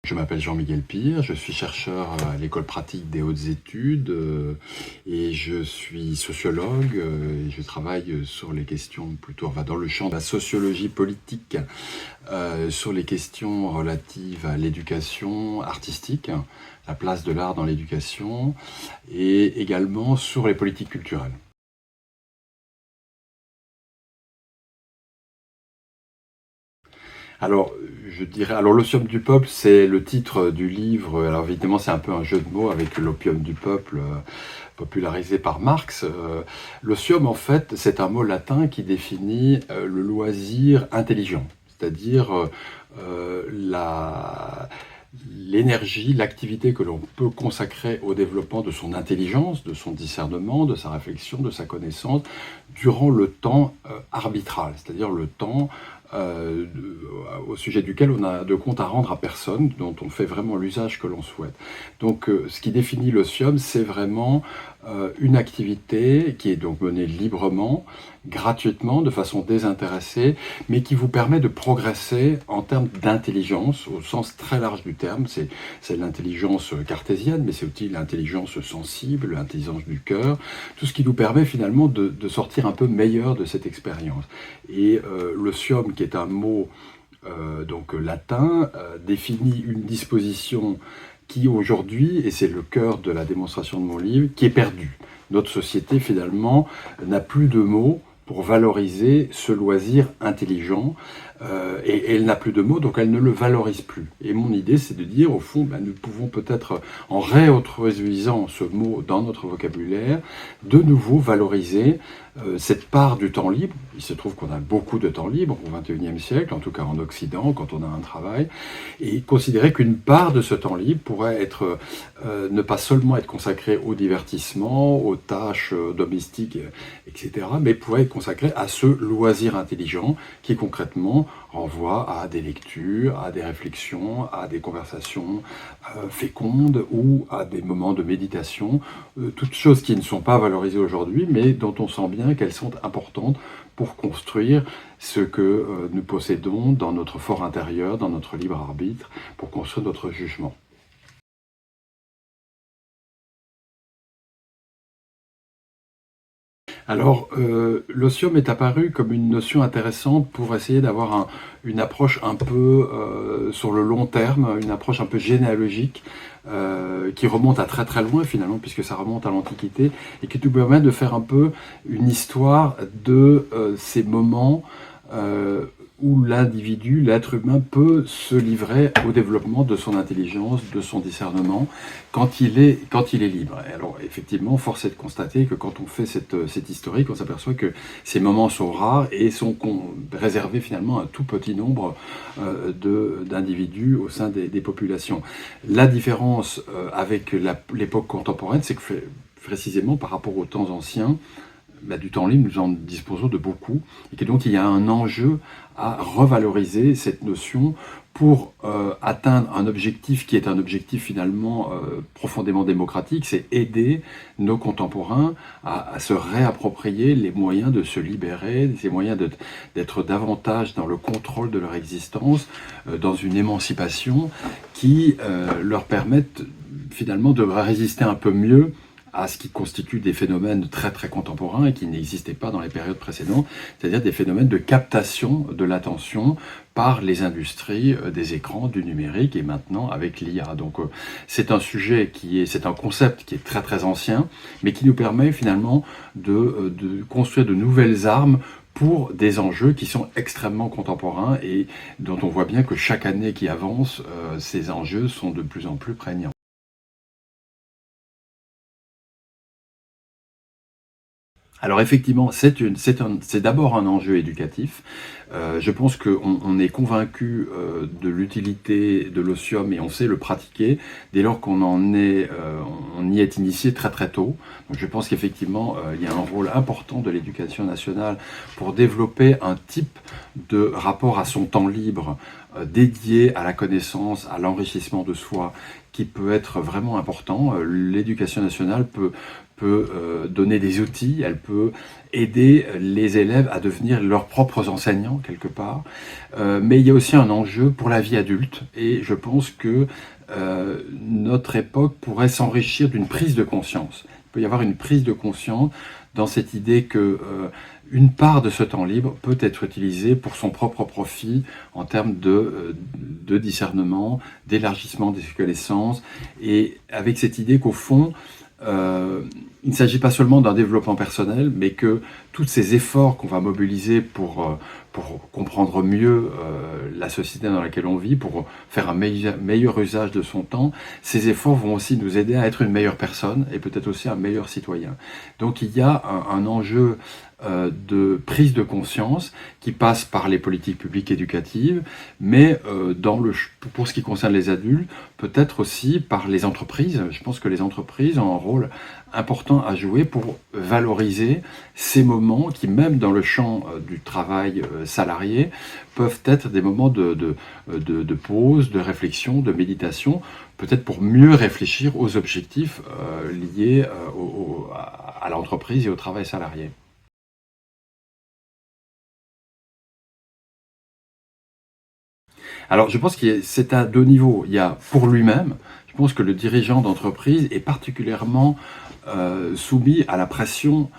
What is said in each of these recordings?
Je m'appelle Jean-Miguel Pire, je suis chercheur à l'École pratique des hautes études et je suis sociologue et je travaille sur les questions plutôt dans le champ de la sociologie politique, sur les questions relatives à l'éducation artistique, la place de l'art dans l'éducation et également sur les politiques culturelles. Alors, je dirais, alors l'opium du peuple, c'est le titre du livre. Alors évidemment, c'est un peu un jeu de mots avec l'opium du peuple, popularisé par Marx. L'opium, en fait, c'est un mot latin qui définit le loisir intelligent, c'est-à-dire l'énergie, l'activité que l'on peut consacrer au développement de son intelligence, de son discernement, de sa réflexion, de sa connaissance, durant le temps arbitral, c'est-à-dire le temps euh, au sujet duquel on a de compte à rendre à personne, dont on fait vraiment l'usage que l'on souhaite. Donc ce qui définit l'otium, c'est vraiment une activité qui est donc menée librement, gratuitement, de façon désintéressée, mais qui vous permet de progresser en termes d'intelligence, au sens très large du terme. C'est l'intelligence cartésienne, mais c'est aussi l'intelligence sensible, l'intelligence du cœur, tout ce qui nous permet finalement de sortir un peu meilleur de cette expérience. Et l'otium, qui est un mot donc latin, définit une disposition qui aujourd'hui, et c'est le cœur de la démonstration de mon livre, qui est perdue. Notre société finalement n'a plus de mots pour valoriser ce loisir intelligent, et elle n'a plus de mots, donc elle ne le valorise plus. Et mon idée, c'est de dire, au fond, nous pouvons peut-être, en réintroduisant ce mot dans notre vocabulaire, de nouveau valoriser cette part du temps libre. Il se trouve qu'on a beaucoup de temps libre au XXIe siècle, en tout cas en Occident, quand on a un travail, et considérer qu'une part de ce temps libre pourrait être, ne pas seulement être consacrée au divertissement, aux tâches domestiques, etc., mais pourrait être consacrée à ce loisir intelligent qui concrètement renvoie à des lectures, à des réflexions, à des conversations fécondes ou à des moments de méditation, toutes choses qui ne sont pas valorisées aujourd'hui, mais dont on sent bien qu'elles sont importantes pour construire ce que nous possédons dans notre fort intérieur, dans notre libre arbitre, pour construire notre jugement. Alors, l'otium est apparu comme une notion intéressante pour essayer d'avoir une approche un peu sur le long terme, une approche un peu généalogique, qui remonte à très très loin finalement, puisque ça remonte à l'Antiquité, et qui nous permet de faire un peu une histoire de ces moments où l'individu, l'être humain, peut se livrer au développement de son intelligence, de son discernement, quand il est libre. Et alors, effectivement, force est de constater que quand on fait cette historique, on s'aperçoit que ces moments sont rares et sont réservés finalement à un tout petit nombre d'individus au sein des populations. La différence avec l'époque contemporaine, c'est que précisément par rapport aux temps anciens, du temps libre, nous en disposons de beaucoup, et que donc il y a un enjeu à revaloriser cette notion pour atteindre un objectif qui est un objectif finalement profondément démocratique, c'est aider nos contemporains à se réapproprier les moyens de se libérer, les moyens d'être davantage dans le contrôle de leur existence, dans une émancipation qui leur permette finalement de résister un peu mieux à ce qui constitue des phénomènes très très contemporains et qui n'existaient pas dans les périodes précédentes, c'est-à-dire des phénomènes de captation de l'attention par les industries des écrans, du numérique et maintenant avec l'IA. Donc c'est un sujet c'est un concept qui est très très ancien, mais qui nous permet finalement de construire de nouvelles armes pour des enjeux qui sont extrêmement contemporains et dont on voit bien que chaque année qui avance, ces enjeux sont de plus en plus prégnants. Alors effectivement, c'est d'abord un enjeu éducatif. Je pense qu'on est convaincu de l'utilité de l'otium et on sait le pratiquer dès lors on y est initié très très tôt. Donc je pense qu'effectivement, il y a un rôle important de l'éducation nationale pour développer un type de rapport à son temps libre dédié à la connaissance, à l'enrichissement de soi, qui peut être vraiment important. L'éducation nationale peut donner des outils, elle peut aider les élèves à devenir leurs propres enseignants quelque part. Mais il y a aussi un enjeu pour la vie adulte, et je pense que notre époque pourrait s'enrichir d'une prise de conscience. Il peut y avoir une prise de conscience dans cette idée que une part de ce temps libre peut être utilisée pour son propre profit en termes de discernement, d'élargissement des connaissances, et avec cette idée qu'au fond, il ne s'agit pas seulement d'un développement personnel, mais que tous ces efforts qu'on va mobiliser pour comprendre mieux la société dans laquelle on vit, pour faire un meilleur usage de son temps, ces efforts vont aussi nous aider à être une meilleure personne et peut-être aussi un meilleur citoyen. Donc il y a un enjeu de prise de conscience qui passe par les politiques publiques éducatives, mais pour ce qui concerne les adultes, peut-être aussi par les entreprises. Je pense que les entreprises ont un rôle important à jouer pour valoriser ces moments qui, même dans le champ du travail salarié, peuvent être des moments de pause, de réflexion, de méditation, peut-être pour mieux réfléchir aux objectifs liés à l'entreprise et au travail salarié. Alors, je pense que c'est à deux niveaux. Il y a pour lui-même, je pense que le dirigeant d'entreprise est particulièrement soumis à la pression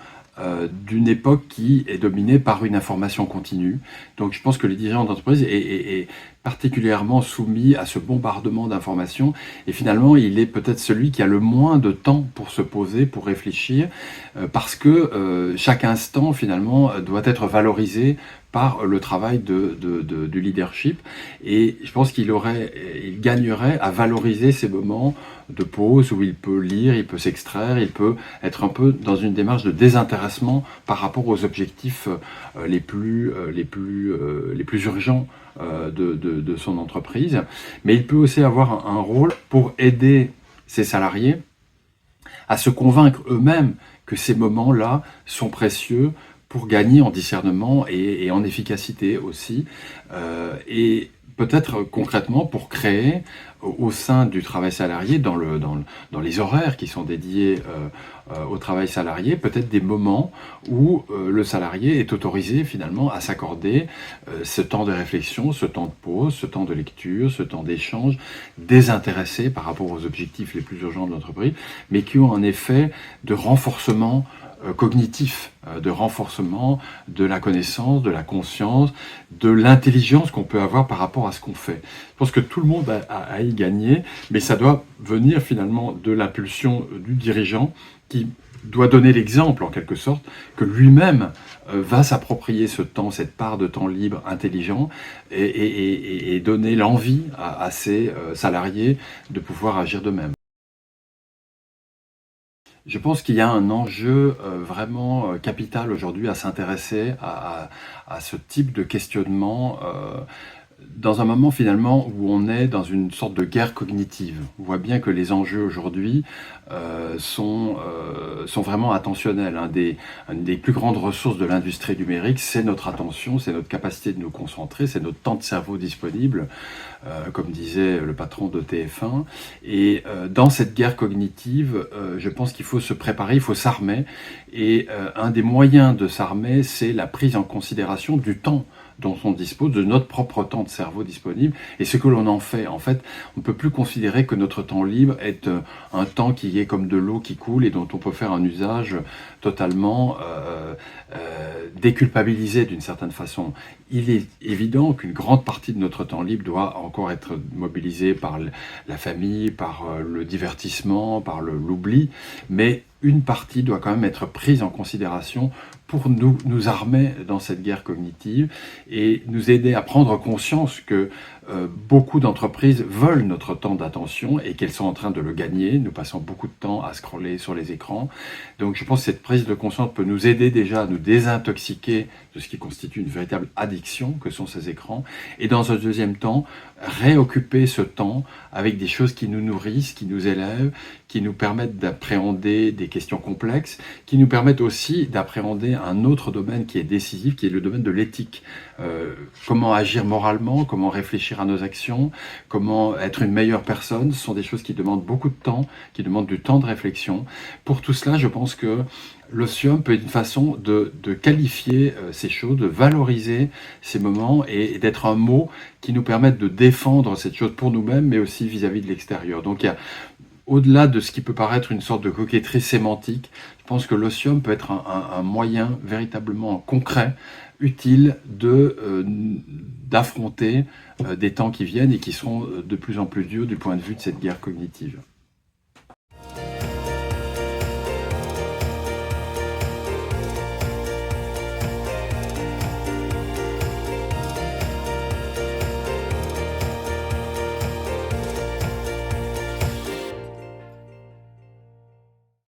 d'une époque qui est dominée par une information continue. Donc je pense que le dirigeant d'entreprise est particulièrement soumis à ce bombardement d'informations, et finalement il est peut-être celui qui a le moins de temps pour se poser, pour réfléchir, parce que chaque instant finalement doit être valorisé par le travail du leadership, et je pense il gagnerait à valoriser ces moments de pause où il peut lire, il peut s'extraire, il peut être un peu dans une démarche de désintéressement par rapport aux objectifs les plus urgents de son entreprise. Mais il peut aussi avoir un rôle pour aider ses salariés à se convaincre eux-mêmes que ces moments-là sont précieux pour gagner en discernement et en efficacité aussi. Et peut-être concrètement pour créer au sein du travail salarié, dans les horaires qui sont dédiés au travail salarié, peut-être des moments où le salarié est autorisé finalement à s'accorder ce temps de réflexion, ce temps de pause, ce temps de lecture, ce temps d'échange, désintéressé par rapport aux objectifs les plus urgents de l'entreprise, mais qui ont un effet de renforcement cognitif, de renforcement de la connaissance, de la conscience, de l'intelligence qu'on peut avoir par rapport à ce qu'on fait. Je pense que tout le monde a à y gagner, mais ça doit venir finalement de l'impulsion du dirigeant qui doit donner l'exemple en quelque sorte, que lui-même va s'approprier ce temps, cette part de temps libre intelligent, et donner l'envie à ses salariés de pouvoir agir de même. Je pense qu'il y a un enjeu vraiment capital aujourd'hui à s'intéresser à ce type de questionnement dans un moment finalement où on est dans une sorte de guerre cognitive. On voit bien que les enjeux aujourd'hui sont vraiment attentionnels. Une des plus grandes ressources de l'industrie numérique, c'est notre attention, c'est notre capacité de nous concentrer, c'est notre temps de cerveau disponible, comme disait le patron de TF1. Et dans cette guerre cognitive, je pense qu'il faut se préparer, il faut s'armer. Et un des moyens de s'armer, c'est la prise en considération du temps dont on dispose, de notre propre temps de cerveau disponible, et ce que l'on en fait. En fait, on ne peut plus considérer que notre temps libre est un temps qui est comme de l'eau qui coule et dont on peut faire un usage totalement déculpabilisé d'une certaine façon. Il est évident qu'une grande partie de notre temps libre doit encore être mobilisée par la famille, par le divertissement, par l'oubli, mais une partie doit quand même être prise en considération pour nous armer dans cette guerre cognitive et nous aider à prendre conscience que beaucoup d'entreprises veulent notre temps d'attention et qu'elles sont en train de le gagner. Nous passons beaucoup de temps à scroller sur les écrans. Donc je pense que cette prise de conscience peut nous aider déjà à nous désintoxiquer de ce qui constitue une véritable addiction que sont ces écrans. Et dans un deuxième temps, réoccuper ce temps avec des choses qui nous nourrissent, qui nous élèvent, qui nous permettent d'appréhender des questions complexes, qui nous permettent aussi d'appréhender un autre domaine qui est décisif, qui est le domaine de l'éthique. Comment agir moralement, comment réfléchir à nos actions, comment être une meilleure personne, ce sont des choses qui demandent beaucoup de temps, qui demandent du temps de réflexion. Pour tout cela, je pense que l'osium peut être une façon de qualifier ces choses, de valoriser ces moments et d'être un mot qui nous permette de défendre cette chose pour nous-mêmes, mais aussi vis-à-vis de l'extérieur. Donc il y a, au-delà de ce qui peut paraître une sorte de coquetterie sémantique, je pense que l'osium peut être un moyen véritablement concret, utile d'affronter des temps qui viennent et qui seront de plus en plus durs du point de vue de cette guerre cognitive.